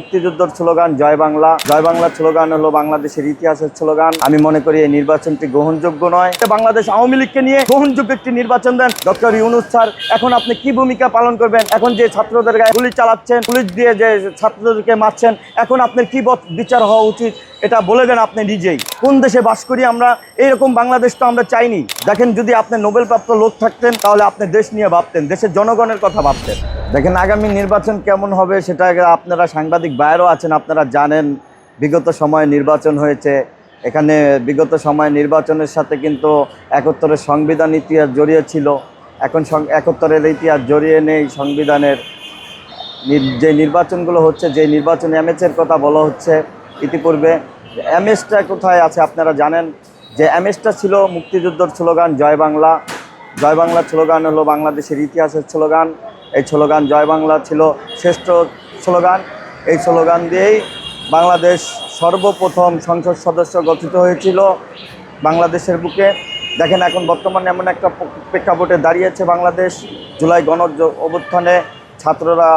মুক্তিযুদ্ধের স্লোগান জয় বাংলা স্লোগান হলো বাংলাদেশের ইতিহাসের স্লোগান। আমি মনে করি এই নির্বাচনটি গ্রহণযোগ্য নয়। বাংলাদেশ আওয়ামী লীগকে নিয়ে গ্রহণযোগ্য একটি নির্বাচন দেন ডক্টর ইউনূস স্যার। এখন আপনি কি ভূমিকা পালন করবেন? এখন যে ছাত্রদের গায়ে গুলি চালাচ্ছেন, পুলিশ দিয়ে যে ছাত্রদেরকে মারছেন, এখন আপনার কি বিচার হওয়া উচিত এটা বলে দেন আপনি নিজেই। কোন দেশে বাস করি আমরা? এইরকম বাংলাদেশ তো আমরা চাইনি। দেখেন, যদি আপনি নোবেলপ্রাপ্ত লোক থাকতেন তাহলে আপনি দেশ নিয়ে ভাবতেন, দেশের জনগণের কথা ভাবতেন। দেখেন, আগামী নির্বাচন কেমন হবে সেটা আপনারা সাংবাদিক বাইরেও আছেন, আপনারা জানেন। বিগত সময়ে নির্বাচন হয়েছে, এখানে বিগত সময় নির্বাচনের সাথে কিন্তু 71-এর সংবিধান ইতিহাস জড়িয়ে ছিল। এখন 71-এর ইতিহাস জড়িয়ে নেই। সংবিধানের যে নির্বাচনগুলো হচ্ছে, যে নির্বাচন এমএসের কথা বলা হচ্ছে ইতিপূর্বে, এমএসটা কোথায় আছে আপনারা জানেন। যে এমএসটা ছিল মুক্তিযুদ্ধের স্লোগান জয় বাংলা স্লোগান হলো বাংলাদেশের ইতিহাসের স্লোগান। এই স্লোগান জয় বাংলা ছিল শ্রেষ্ঠ স্লোগান। এই স্লোগান দিয়েই বাংলাদেশ সর্বপ্রথম সংসদ সদস্য গঠিত হয়েছিল বাংলাদেশের বুকে। দেখেন, এখন বর্তমানে এমন একটা প্রেক্ষাপটে দাঁড়িয়েছে বাংলাদেশ। জুলাই গণ অভ্যুত্থানে ছাত্ররা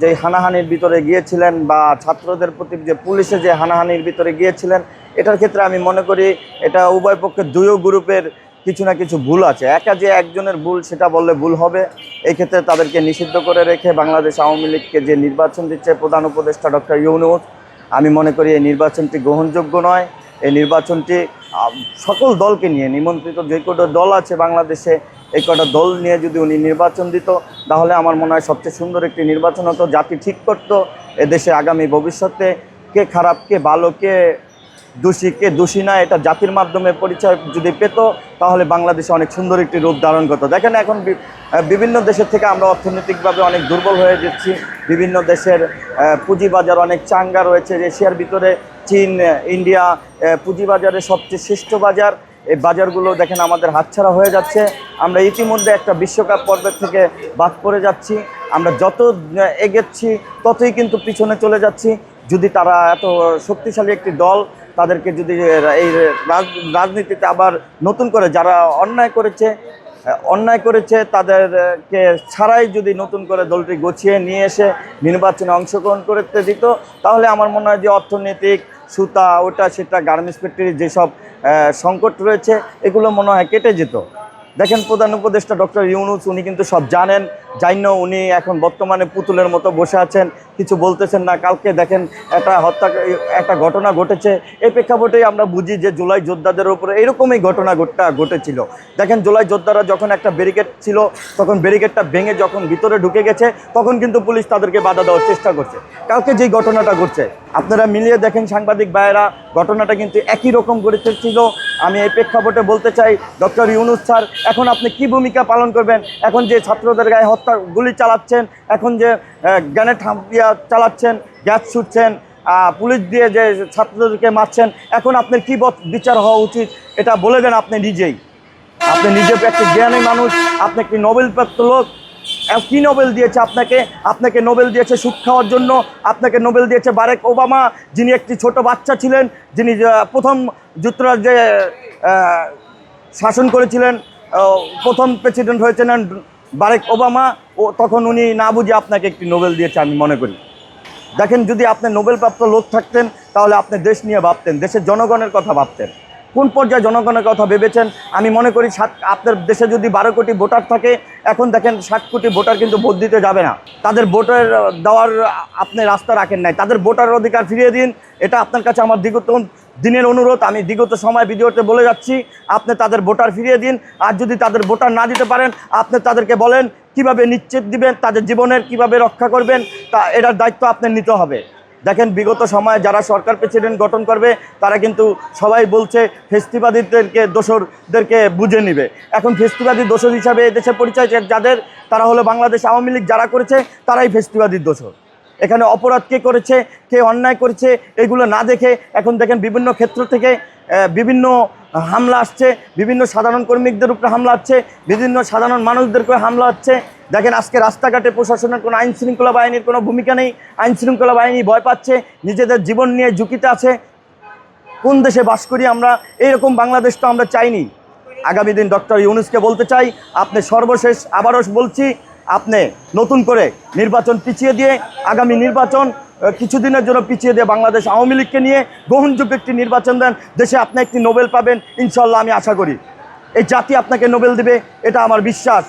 যে হানাহানির ভিতরে গিয়েছিলেন, বা ছাত্রদের প্রতি যে পুলিশে যে হানাহানির ভিতরে গিয়েছিলেন, এটার ক্ষেত্রে আমি মনে করি এটা উভয় পক্ষের দুই গ্রুপের কিছু না কিছু ভুল আছে। একা যে একজনের ভুল সেটা বললে ভুল হবে। এই ক্ষেত্রে তাদেরকে নিষিদ্ধ করে রেখে বাংলাদেশ আওয়ামী লীগকে যে নির্বাচন দিচ্ছে প্রধান উপদেষ্টা ডক্টর ইউনূস, আমি মনে করি এই নির্বাচনটি গ্রহণযোগ্য নয়। এই নির্বাচনটি সকল দলকে নিয়ে, নিমন্ত্রিত যে কটা দল আছে বাংলাদেশে, এই কটা দল নিয়ে যদি উনি নির্বাচন দিত তাহলে আমার মনে হয় সবচেয়ে সুন্দর একটি নির্বাচন হতো। জাতি ঠিক করতো এদেশে আগামী ভবিষ্যতে কে খারাপ, কে ভালো, কে দোষী, কে দোষী না, এটা জাতির মাধ্যমে পরিচয় যদি পেত তাহলে বাংলাদেশে অনেক সুন্দর একটি রূপ ধারণ করতো। দেখেন, এখন বিভিন্ন দেশের থেকে আমরা অর্থনৈতিকভাবে অনেক দুর্বল হয়ে যাচ্ছি। বিভিন্ন দেশের পুঁজিবাজার অনেক চাঙ্গা রয়েছে। এশিয়ার ভিতরে চীন, ইন্ডিয়া পুঁজিবাজারের সবচেয়ে শ্রেষ্ঠ বাজার। এই বাজারগুলো দেখেন আমাদের হাতছাড়া হয়ে যাচ্ছে। আমরা ইতিমধ্যে একটা বিশ্বকাপ পর্বের থেকে বাদ পড়ে যাচ্ছি। আমরা যত এগোচ্ছি ততই কিন্তু পিছনে চলে যাচ্ছি। যদি তারা এত শক্তিশালী একটি দল, তাদেরকে যদি এই রাজনীতিতে আবার নতুন করে যারা অন্যায় করেছে তাদেরকে ছাড়াই যদি নতুন করে দলটি গুছিয়ে নিয়ে এসে নির্বাচনে অংশগ্রহণ করতে দিত, তাহলে আমার মনে হয় যে অর্থনৈতিক সুতা, ওটা সেটা, গার্মেন্টস ফ্যাক্টরির যেসব সংকট রয়েছে এগুলো মনে হয় কেটে যেত। দেখেন, প্রধান উপদেষ্টা ডক্টর ইউনূস উনি কিন্তু সব জানেন, জানেন উনি এখন বর্তমানে পুতুলের মতো বসে আছেন, কিছু বলতেছেন না। কালকে দেখেন একটা ঘটনা ঘটেছে। এই প্রেক্ষাপটেই আমরা বুঝি যে জুলাই যোদ্ধাদের উপরে এরকমই ঘটনা ঘটেছিল। দেখেন, জুলাই যোদ্ধারা যখন একটা ব্যারিকেড ছিল, তখন ব্যারিকেডটা ভেঙে যখন ভিতরে ঢুকে গেছে, তখন কিন্তু পুলিশ তাদেরকে বাধা দেওয়ার চেষ্টা করছে। কালকে যেই ঘটনাটা ঘটছে আপনারা মিলিয়ে দেখেন সাংবাদিক ভাইয়েরা, ঘটনাটা কিন্তু একই রকম ঘটেছিল। আমি এই প্রেক্ষাপটে বলতে চাই, ডক্টর ইউনূস স্যার, এখন আপনি কি ভূমিকা পালন করবেন? এখন যে ছাত্রদের গায়ে গুলি চালাচ্ছেন, এখন যে গ্রেনেড হামলা চালাচ্ছেন, গ্যাস ছুটছেন, পুলিশ দিয়ে যে ছাত্রদেরকে মারছেন, এখন আপনার কি বিচার হওয়া উচিত এটা বলে দেন আপনি নিজেই। আপনি নিজে একটি জ্ঞানী মানুষ, আপনি একটি নোবেলপ্রাপ্ত লোক। কি নোবেল দিয়েছে আপনাকে? আপনাকে নোবেল দিয়েছে সুদ খাওয়ার জন্য। আপনাকে নোবেল দিয়েছে বারাক ওবামা, যিনি একটি ছোট বাচ্চা ছিলেন, যিনি প্রথম যুক্তরাজ্যে শাসন করেছিলেন, প্রথম প্রেসিডেন্ট হয়েছিলেন বারাক ওবামা। তখন উনি না বুঝে আপনাকে একটি নোবেল দিয়েছে আমি মনে করি। দেখেন, যদি আপনি নোবেলপ্রাপ্ত লোক থাকতেন তাহলে আপনি দেশ নিয়ে ভাবতেন, দেশের জনগণের কথা ভাবতেন। কোন পর্যায়ে জনগণের কথা ভেবেছেন? আমি মনে করি আপনার দেশে যদি 12 কোটি ভোটার থাকে, এখন দেখেন 60 কোটি ভোটার কিন্তু ভোট দিতে যাবে না। তাদের ভোটার দেওয়ার আপনি রাস্তা রাখেন নাই। তাদের ভোটার অধিকার ফিরিয়ে দিন, এটা আপনার কাছে আমার বিগত দিনের অনুরোধ। আমি বিগত সময় ভিডিওতে বলে যাচ্ছি, আপনি তাদের ভোটার ফিরিয়ে দিন। আর যদি তাদের ভোটার না দিতে পারেন, আপনি তাদেরকে বলেন কিভাবে নিশ্চিত দিবেন, তাদের জীবনের কিভাবে রক্ষা করবেন, তা এটার দায়িত্ব আপনার নিতে হবে। দেখেন, বিগত সময়ে যারা সরকার প্রেসিডেন্ট গঠন করবে তারা কিন্তু সবাই বলছে ফেস্টিবাদীদেরকে, দোসরদেরকে বুঝে নিবে। এখন ফেস্টিবাদী দোসর হিসাবে এদেশে পরিচয় যাদের, তারা হলো বাংলাদেশ আওয়ামী লীগ যারা করেছে, তারাই ফেস্টিবাদীর দোসর। এখানে অপরাধ কে করেছে, কে অন্যায় করেছে, এগুলো না দেখে এখন দেখেন বিভিন্ন ক্ষেত্র থেকে বিভিন্ন হামলা আসছে, বিভিন্ন সাধারণ কর্মীদের উপরে হামলা হচ্ছে, বিভিন্ন সাধারণ মানুষদের উপরে হামলা হচ্ছে। দেখেন, আজকে রাস্তাঘাটে প্রশাসনের কোনো আইন শৃঙ্খলা বাহিনীর কোনো ভূমিকা নেই। আইন শৃঙ্খলা বাহিনী ভয় পাচ্ছে, নিজেদের জীবন নিয়ে ঝুঁকিতে আছে। কোন দেশে বাস করি আমরা? এইরকম বাংলাদেশ তো আমরা চাইনি। আগামী দিন ডক্টর ইউনূসকে বলতে চাই, আপনি সর্বশেষ আবারও বলছি, আপনি নতুন করে নির্বাচন পিছিয়ে দিয়ে আগামী নির্বাচন কিছুদিনের জন্য পিছিয়ে দিয়ে বাংলাদেশ আওয়ামী লীগকে নিয়ে গ্রহণযোগ্য একটি নির্বাচন দেন, দেশে আপনি একটি নোবেল পাবেন ইনশাল্লাহ। আমি আশা করি এই জাতি আপনাকে নোবেল দিবে, এটা আমার বিশ্বাস।